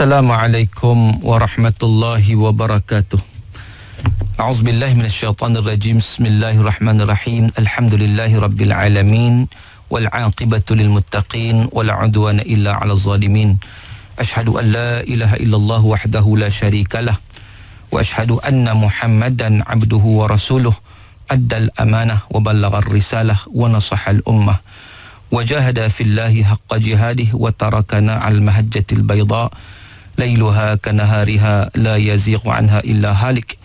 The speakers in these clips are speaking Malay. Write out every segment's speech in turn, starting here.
Assalamualaikum warahmatullahi wabarakatuh. A'udzubillahi minasyaitonirrajim. Bismillahirrahmanirrahim. Alhamdulillahi rabbil alamin wal 'aqibatu lil muttaqin wala 'udwana illa 'alal zalimin. Asyhadu an la ilaha illallah wahdahu la syarikalah wa asyhadu anna Muhammadan 'abduhu wa rasuluh. Addal amanah wa ballaghar risalah wa nasahal ummah. وجاهد في الله حق جهاده وتركنا على المحجة البيضاء ليلها كنهارها لا يزيغ عنها إلا هالك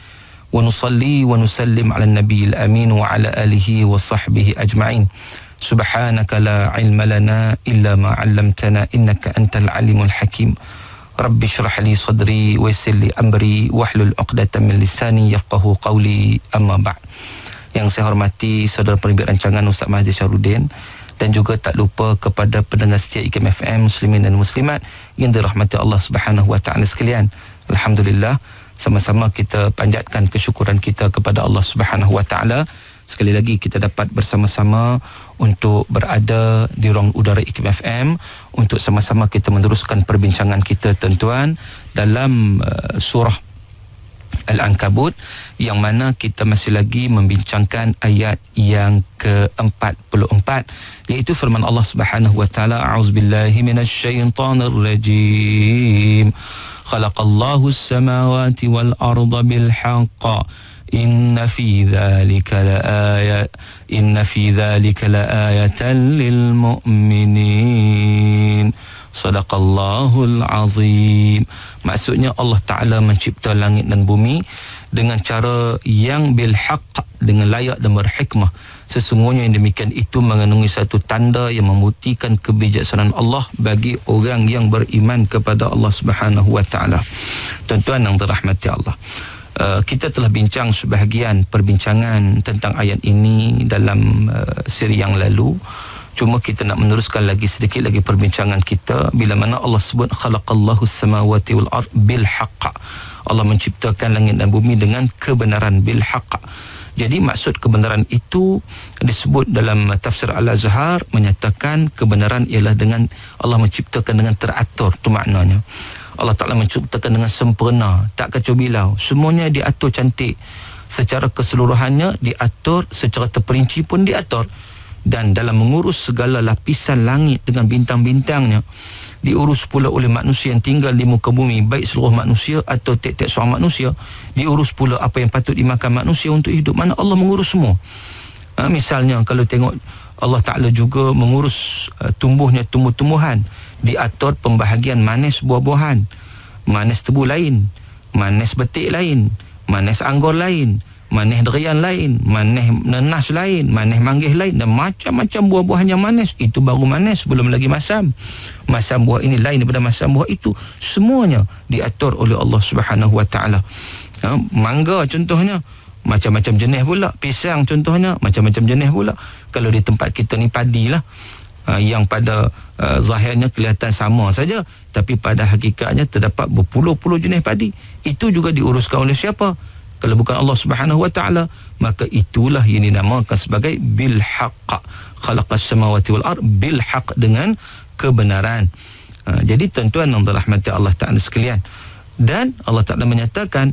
ونصلي ونسلم على النبي الأمين وعلى آله وصحبه أجمعين سبحانك لا علم لنا إلا ما علمتنا إنك أنت العليم الحكيم رب اشرح لي صدري ويسر لي أمري واحلل عقدة من لساني يفقهوا قولي أما بعد. Yang saya hormati saudara penerbit rancangan Ustaz Mahathir Syarudin, dan juga tak lupa kepada pendengar setia IKIM FM muslimin dan muslimat yang dirahmati Allah Subhanahu wa taala sekalian. Alhamdulillah, sama-sama kita panjatkan kesyukuran kita kepada Allah Subhanahu wa taala. Sekali lagi kita dapat bersama-sama untuk berada di ruang udara IKIM FM untuk sama-sama kita meneruskan perbincangan kita tuan-tuan dalam surah Al-Ankabut, yang mana kita masih lagi membincangkan ayat yang ke-44, iaitu firman Allah Subhanahu wa taala, a'udzubillahi minasyaitonir rajim, khalaqallahu as-samawati wal arda bil haqq inna fi dhalika laayatan lil mu'minin. Sadaqallahul azim. Maksudnya Allah Ta'ala mencipta langit dan bumi dengan cara yang bilhaq, dengan layak dan berhikmah. Sesungguhnya yang demikian itu mengandungi satu tanda yang membuktikan kebijaksanaan Allah bagi orang yang beriman kepada Allah Subhanahu wa Ta'ala. Tuan-tuan yang dirahmati Allah, kita telah bincang sebahagian perbincangan tentang ayat ini dalam siri yang lalu. Cuma kita nak meneruskan lagi sedikit lagi perbincangan kita bila mana Allah sebut khalaqallahu as-samawati wal ard bil haqq. Allah menciptakan langit dan bumi dengan kebenaran bil haqq. Jadi maksud kebenaran itu disebut dalam tafsir Al-Azhar, menyatakan kebenaran ialah dengan Allah menciptakan dengan teratur. Itu maknanya Allah Ta'ala menciptakan dengan sempurna, tak kacau bilau, semuanya diatur cantik, secara keseluruhannya diatur, secara terperinci pun diatur. Dan dalam mengurus segala lapisan langit dengan bintang-bintangnya, diurus pula oleh manusia yang tinggal di muka bumi, baik seluruh manusia atau tiap-tiap seorang manusia. Diurus pula apa yang patut dimakan manusia untuk hidup. Mana Allah mengurus semua. Misalnya kalau tengok, Allah Ta'ala juga mengurus tumbuhnya tumbuh-tumbuhan, diatur pembahagian manis buah-buahan. Manis tebu lain, manis betik lain, manis anggur lain, manis durian lain, manis nanas lain, manis manggis lain, dan macam-macam buah-buahan yang manis. Itu baru manis, belum lagi masam. Masam buah ini lain daripada masam buah itu. Semuanya diatur oleh Allah Subhanahu wa taala. Mangga contohnya macam-macam jenis pula. Pisang contohnya macam-macam jenis pula. Kalau di tempat kita ni padilah, yang pada zahirnya kelihatan sama saja, tapi pada hakikatnya terdapat berpuluh-puluh jenis padi. Itu juga diuruskan oleh siapa? Kalau bukan Allah Subhanahu wa taala, maka itulah yang dinamakan sebagai bil haqq. Khalaqas samawati wal ard bil haqq, dengan kebenaran. Jadi tuan-tuan yang dirahmati Allah Taala sekalian, dan Allah Taala menyatakan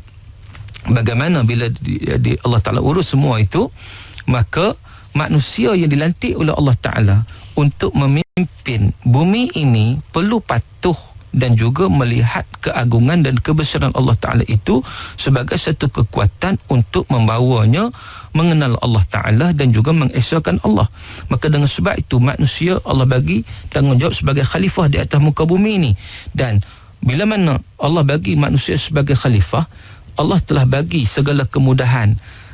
bagaimana bila Allah Taala urus semua itu, maka manusia yang dilantik oleh Allah Taala untuk memimpin bumi ini perlu patuh dan juga melihat keagungan dan kebesaran Allah Ta'ala itu sebagai satu kekuatan untuk membawanya mengenal Allah Ta'ala dan juga mengesahkan Allah. Maka dengan sebab itu manusia Allah bagi tanggungjawab sebagai khalifah di atas muka bumi ini. Dan bila mana Allah bagi manusia sebagai khalifah, Allah telah bagi segala kemudahan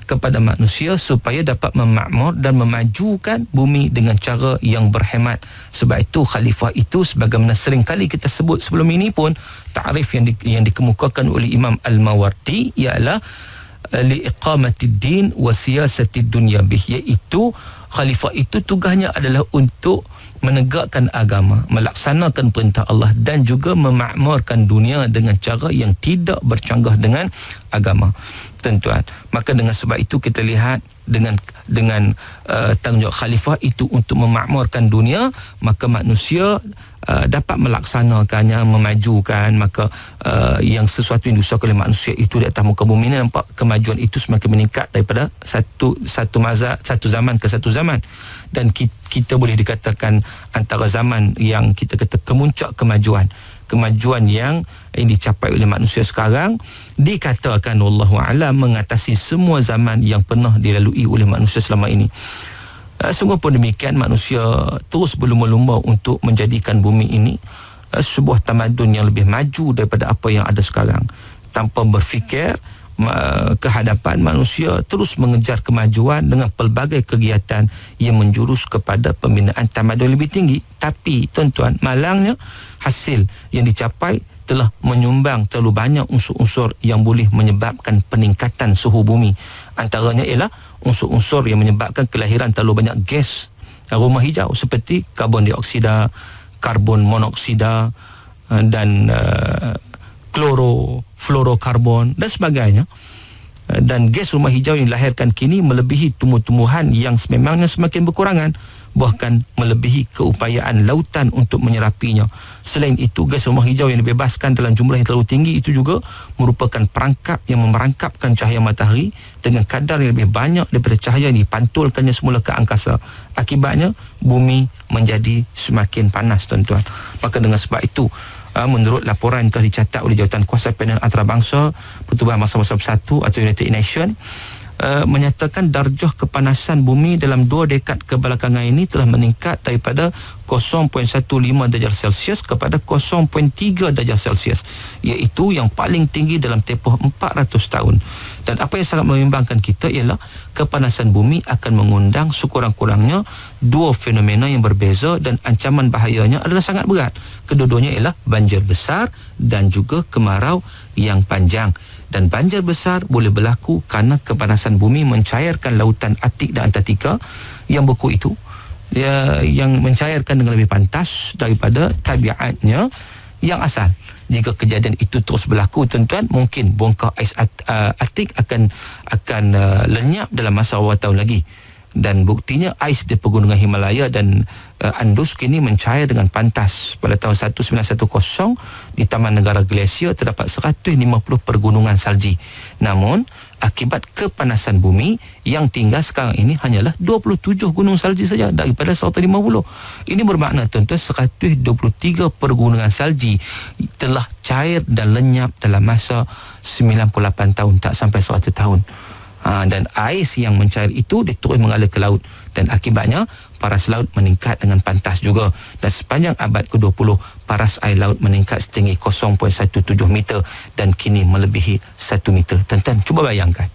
kepada manusia supaya dapat memakmur dan memajukan bumi dengan cara yang berhemat. Sebab itu khalifah itu, sebagaimana sering kali kita sebut sebelum ini pun, ta'rif yang dikemukakan oleh Imam Al-Mawardi ialah liiqamatid din wa siyasatid dunya bih, iaitu khalifah itu tugasnya adalah untuk menegakkan agama, melaksanakan perintah Allah dan juga memakmurkan dunia dengan cara yang tidak bercanggah dengan agama. Tuan-tuan, maka dengan sebab itu kita lihat tanggungjawab khalifah itu untuk memakmurkan dunia, maka manusia dapat melaksanakannya, memajukan. Maka yang sesuatu yang diusahakan oleh manusia itu di atas muka bumi ini, nampak kemajuan itu semakin meningkat daripada satu zaman ke satu zaman. Dan kita boleh dikatakan antara zaman yang kita kata kemuncak kemajuan yang dicapai oleh manusia sekarang, dikatakan wallahu a'lam mengatasi semua zaman yang pernah dilalui oleh manusia selama ini. Sungguh pun demikian, manusia terus berlumba-lumba untuk menjadikan bumi ini sebuah tamadun yang lebih maju daripada apa yang ada sekarang. Tanpa berfikir ke hadapan, manusia terus mengejar kemajuan dengan pelbagai kegiatan yang menjurus kepada pembinaan tamadun lebih tinggi. Tapi tuan-tuan, malangnya hasil yang dicapai telah menyumbang terlalu banyak unsur-unsur yang boleh menyebabkan peningkatan suhu bumi. Antaranya ialah unsur-unsur yang menyebabkan kelahiran terlalu banyak gas rumah hijau seperti karbon dioksida, karbon monoksida dan fluorokarbon dan sebagainya. Dan gas rumah hijau yang dilahirkan kini melebihi tumbuh-tumbuhan yang sememangnya semakin berkurangan, bahkan melebihi keupayaan lautan untuk menyerapinya. Selain itu, gas rumah hijau yang dibebaskan dalam jumlah yang terlalu tinggi itu juga merupakan perangkap yang memerangkapkan cahaya matahari dengan kadar yang lebih banyak daripada cahaya yang dipantulkannya semula ke angkasa. Akibatnya, bumi menjadi semakin panas, tuan-tuan. Maka dengan sebab itu, menurut laporan yang telah dicatat oleh Jawatankuasa Panel Antarabangsa Pertubuhan Bangsa-Bangsa Bersatu atau United Nations, menyatakan darjah kepanasan bumi dalam 2 dekad kebelakangan ini telah meningkat daripada 0.15 darjah Celsius kepada 0.3 darjah Celsius, iaitu yang paling tinggi dalam tempoh 400 tahun. Dan apa yang sangat membimbangkan kita ialah kepanasan bumi akan mengundang sekurang-kurangnya 2 fenomena yang berbeza dan ancaman bahayanya adalah sangat berat. Kedua-duanya ialah banjir besar dan juga kemarau yang panjang. Dan banjir besar boleh berlaku kerana kepanasan bumi mencairkan lautan Arktik dan Antartika yang beku itu, yang mencairkan dengan lebih pantas daripada tabiatnya yang asal. Jika kejadian itu terus berlaku, tuan-tuan, mungkin bongkah ais Arktik akan lenyap dalam masa beberapa tahun lagi. Dan buktinya ais di pegunungan Himalaya dan Andus kini mencair dengan pantas. Pada tahun 1910 di Taman Negara Glacier terdapat 150 pergunungan salji. Namun akibat kepanasan bumi yang tinggal sekarang ini hanyalah 27 gunung salji saja daripada 150. Ini bermakna, tuan-tuan, 123 pergunungan salji telah cair dan lenyap dalam masa 98 tahun, tak sampai 100 tahun. Dan ais yang mencair itu terus mengalir ke laut, dan akibatnya paras laut meningkat dengan pantas juga. Dan sepanjang abad ke-20, paras air laut meningkat setinggi 0.17 meter dan kini melebihi 1 meter. Tuan-tuan, cuba bayangkan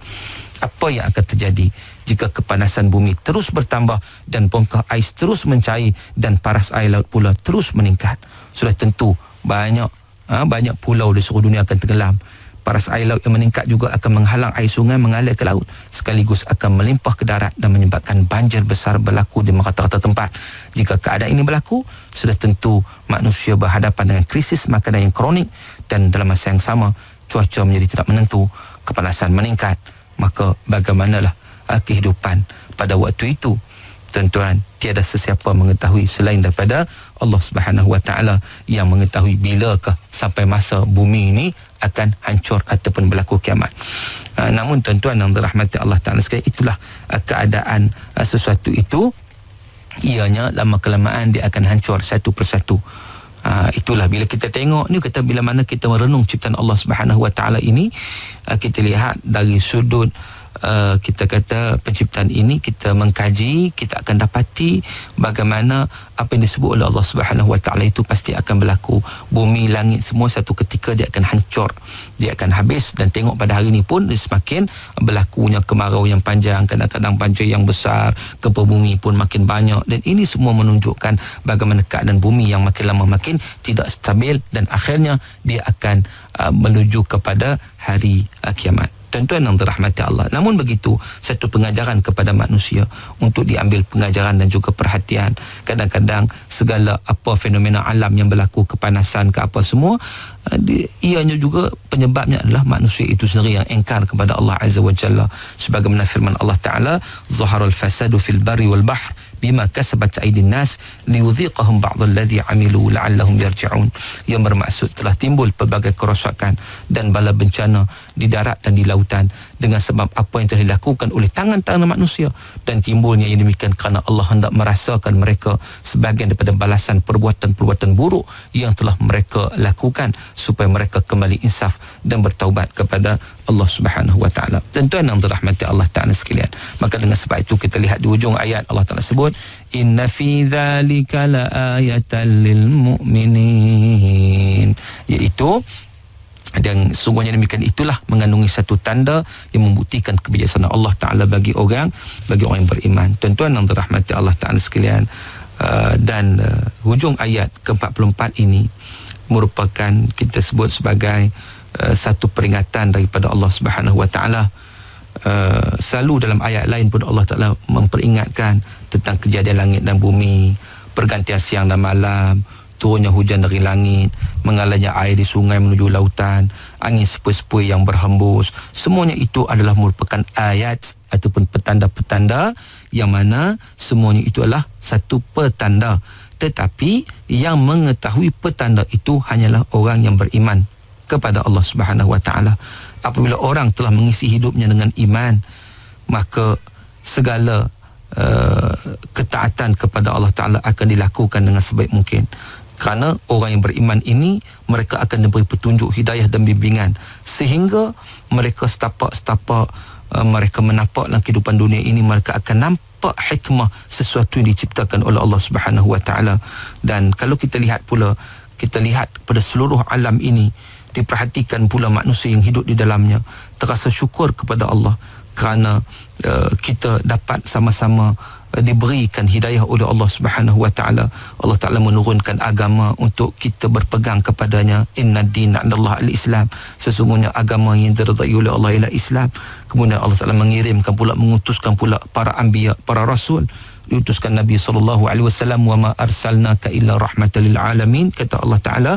apa yang akan terjadi jika kepanasan bumi terus bertambah dan bongkah ais terus mencair dan paras air laut pula terus meningkat. Sudah tentu banyak pulau di seluruh dunia akan tenggelam. Paras air laut yang meningkat juga akan menghalang air sungai mengalir ke laut, sekaligus akan melimpah ke darat dan menyebabkan banjir besar berlaku di rata-rata tempat. Jika keadaan ini berlaku, sudah tentu manusia berhadapan dengan krisis makanan yang kronik, dan dalam masa yang sama cuaca menjadi tidak menentu, kepanasan meningkat. Maka bagaimanalah kehidupan pada waktu itu? Tuan-tuan, tiada sesiapa mengetahui selain daripada Allah Subhanahu Wa Taala yang mengetahui bilakah sampai masa bumi ini akan hancur ataupun berlaku kiamat. Namun tuan-tuan yang dirahmati Allah Taala sekalian, itulah keadaan sesuatu itu. Ianya lama kelamaan dia akan hancur satu persatu. Itulah bila kita tengok ni, kata bila mana kita merenung ciptaan Allah Subhanahu Wa Taala ini, kita lihat dari sudut kita kata penciptaan ini, kita mengkaji, kita akan dapati bagaimana apa yang disebut oleh Allah Subhanahu Wa Taala itu pasti akan berlaku. Bumi, langit semua satu ketika dia akan hancur, dia akan habis. Dan tengok pada hari ini pun semakin berlakunya kemarau yang panjang, kadang-kadang banjir yang besar, gempa bumi pun makin banyak, dan ini semua menunjukkan bagaimana keadaan bumi yang makin lama makin tidak stabil, dan akhirnya dia akan menuju kepada hari kiamat. Tuan-tuan yang dirahmati Allah. Namun begitu, satu pengajaran kepada manusia untuk diambil pengajaran dan juga perhatian. Kadang-kadang segala apa fenomena alam yang berlaku, kepanasan ke apa semua, ianya juga penyebabnya adalah manusia itu sendiri yang engkar kepada Allah Azza wa Jalla, sebagaimana firman Allah Ta'ala, zaharal fasadu fil barri wal bahr bima kasabat aydin nas liyudhiqahum ba'dal ladzi amilu la'allahum yarji'un, yang bermaksud telah timbul pelbagai kerosakan dan bala bencana di darat dan di lautan dengan sebab apa yang telah dilakukan oleh tangan-tangan manusia, dan timbulnya yang demikian kerana Allah hendak merasakan mereka sebahagian daripada balasan perbuatan-perbuatan buruk yang telah mereka lakukan, supaya mereka kembali insaf dan bertaubat kepada Allah Subhanahu wa Ta'ala. Tuan-tuan yang dirahmati Allah Ta'ala sekalian, maka dengan sebab itu kita lihat di ujung ayat Allah Ta'ala sebut, inna fi dzalika laayatan lil mu'minin, iaitu dan sungguhnya demikian itulah mengandungi satu tanda yang membuktikan kebijaksanaan Allah Ta'ala bagi orang yang beriman. Tuan-tuan yang dirahmati Allah Ta'ala sekalian, dan hujung ayat ke-44 ini merupakan kita sebut sebagai satu peringatan daripada Allah Subhanahu wa Ta'ala. Selalu dalam ayat lain pun Allah Ta'ala memperingatkan tentang kejadian langit dan bumi, pergantian siang dan malam, turunnya hujan dari langit, mengalirnya air di sungai menuju lautan, angin sepoi-sepoi yang berhembus. Semuanya itu adalah merupakan ayat ataupun petanda-petanda yang mana semuanya itu adalah satu petanda. Tetapi yang mengetahui petanda itu hanyalah orang yang beriman kepada Allah Subhanahu wa Ta'ala. Apabila orang telah mengisi hidupnya dengan iman, maka segala ketaatan kepada Allah Ta'ala akan dilakukan dengan sebaik mungkin. Kerana orang yang beriman ini, mereka akan diberi petunjuk, hidayah dan bimbingan, sehingga mereka setapak mereka menampak dalam kehidupan dunia ini, mereka akan nampak hikmah sesuatu yang diciptakan oleh Allah Subhanahu wa Ta'ala. Dan kalau kita lihat pada seluruh alam ini, diperhatikan pula manusia yang hidup di dalamnya, terasa syukur kepada Allah kerana kita dapat sama-sama diberikan hidayah oleh Allah Subhanahu wa Ta'ala. Allah Ta'ala menurunkan agama untuk kita berpegang kepadanya. Inna din 'indallah al-Islam, sesungguhnya agama yang diridai oleh Allah ialah Islam. Kemudian Allah Ta'ala mengutuskan pula para anbiya, para rasul. Diutuskan Nabi SAW, wa ma arsalnaka illa rahmatan lil alamin, kata Allah Ta'ala,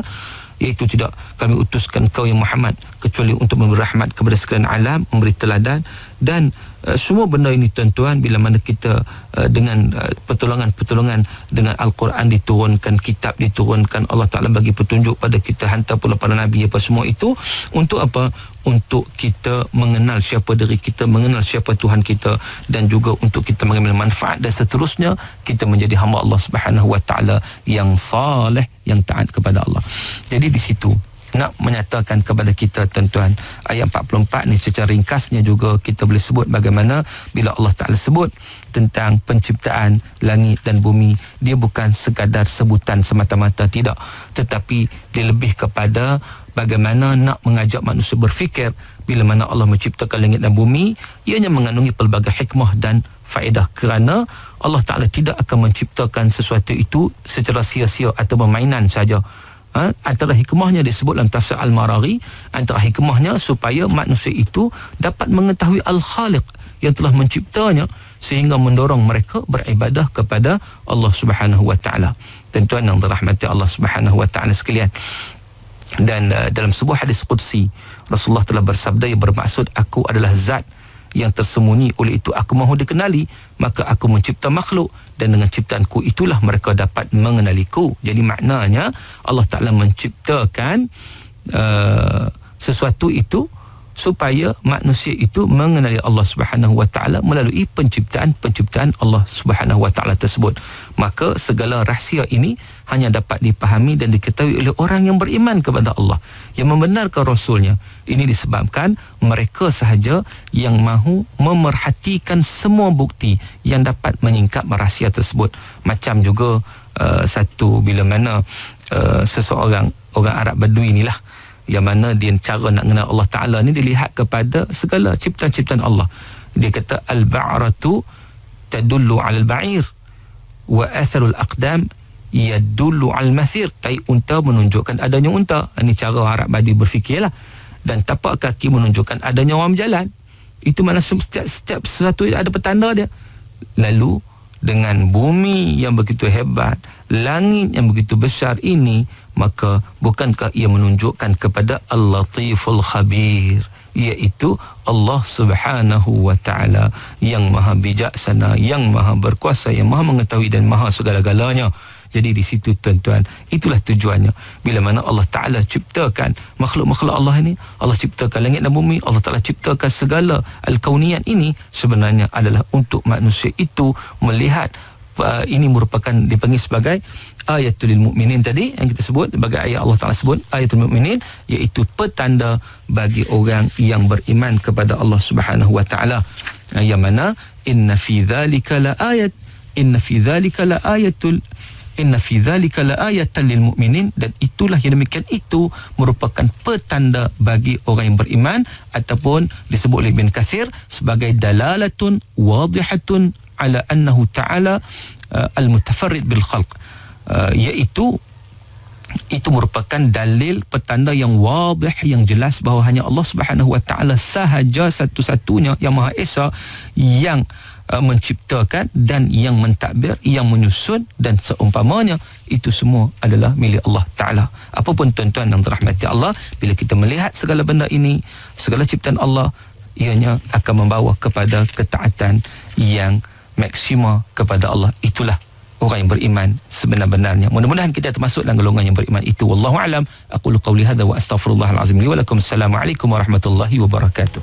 iaitu tidak kami utuskan kau yang Muhammad kecuali untuk memberi rahmat kepada sekalian alam, memberi teladan. Dan semua benda ini tuan-tuan, bila mana kita dengan pertolongan dengan Al-Quran diturunkan, kitab diturunkan, Allah Ta'ala bagi petunjuk pada kita, hantar pula para Nabi, apa semua itu untuk apa? Untuk kita mengenal siapa diri kita, mengenal siapa Tuhan kita, dan juga untuk kita mengambil manfaat, dan seterusnya kita menjadi hamba Allah Subhanahu wa Ta'ala yang saleh, yang taat kepada Allah. Jadi di situ nak menyatakan kepada kita tuan-tuan, ayat 44 ni secara ringkasnya juga kita boleh sebut bagaimana bila Allah Ta'ala sebut tentang penciptaan langit dan bumi, dia bukan sekadar sebutan semata-mata, tidak, tetapi dia lebih kepada bagaimana nak mengajak manusia berfikir. Bila mana Allah menciptakan langit dan bumi, ianya mengandungi pelbagai hikmah dan faedah, kerana Allah Ta'ala tidak akan menciptakan sesuatu itu secara sia-sia atau permainan saja. Antara hikmahnya disebut dalam tafsir Al-Maraghi, antara hikmahnya supaya manusia itu dapat mengetahui Al-Khaliq yang telah menciptanya, sehingga mendorong mereka beribadah kepada Allah Subhanahu wa Ta'ala. Tuan-tuan yang dirahmati Allah Subhanahu wa Ta'ala sekalian, dan dalam sebuah hadis qudsi Rasulullah telah bersabda yang bermaksud, aku adalah zat yang tersembunyi, oleh itu aku mahu dikenali, maka aku mencipta makhluk, dan dengan ciptaanku itulah mereka dapat mengenaliku. Jadi maknanya Allah Ta'ala menciptakan sesuatu itu supaya manusia itu mengenali Allah Subhanahu wa Ta'ala melalui penciptaan Allah Subhanahu wa Ta'ala tersebut. Maka segala rahsia ini hanya dapat dipahami dan diketahui oleh orang yang beriman kepada Allah, yang membenarkan Rasulnya. Ini disebabkan mereka sahaja yang mahu memerhatikan semua bukti yang dapat menyingkap rahsia tersebut. Macam juga satu bila mana seseorang, orang Arab Badui inilah, yang mana dia cara nak kenal Allah Ta'ala ni dilihat kepada segala ciptaan-ciptaan Allah. Dia kata al-ba'ratu tadullu 'alal ba'ir wa atharul aqdam yadullu 'al mathir. Tai unta menunjukkan adanya unta. Ini cara Arab Badui berfikirlah. Dan tapak kaki menunjukkan adanya orang berjalan. Itu mana setiap sesuatu ada petanda dia. Lalu dengan bumi yang begitu hebat, langit yang begitu besar ini, maka bukankah ia menunjukkan kepada Al-Latiful Khabir, iaitu Allah Subhanahu wa Ta'ala yang maha bijaksana, yang maha berkuasa, yang maha mengetahui dan maha segala-galanya. Jadi di situ tuan-tuan, itulah tujuannya. Bila mana Allah Ta'ala ciptakan makhluk-makhluk Allah ini, Allah ciptakan langit dan bumi, Allah Ta'ala ciptakan segala al-kauniyat ini, sebenarnya adalah untuk manusia itu melihat. Ini merupakan dipanggil sebagai ayatul mukminin tadi yang kita sebut, sebagai ayat Allah Ta'ala sebut ayatul mukminin, iaitu petanda bagi orang yang beriman kepada Allah Subhanahu wa Ta'ala, yang mana inna fi dzalika la ayat, inna fi dzalika la ayatul, inna fi dzalika la ayatan lil mu'minin, dan itulah yang demikian itu merupakan petanda bagi orang yang beriman, ataupun disebut oleh Ibn Katsir sebagai dalalatun wadihatun ala annahu ta'ala al-mutafarrid bil khalq, iaitu itu merupakan dalil petanda yang wadih, yang jelas bahawa hanya Allah Subhanahu wa Ta'ala sahaja satu-satunya yang Maha Esa yang menciptakan dan yang mentadbir, yang menyusun, dan seumpamanya itu semua adalah milik Allah Ta'ala. Apapun tuan-tuan yang dirahmati Allah, bila kita melihat segala benda ini, segala ciptaan Allah, ianya akan membawa kepada ketaatan yang maksima kepada Allah. Itulah orang yang beriman sebenar-benarnya. Mudah-mudahan kita termasuk dalam golongan yang beriman itu. Wallahu a'lam. Aqulu qawli hadza wa astaghfirullahal azim li wa lakum. Assalamualaikum warahmatullahi wabarakatuh.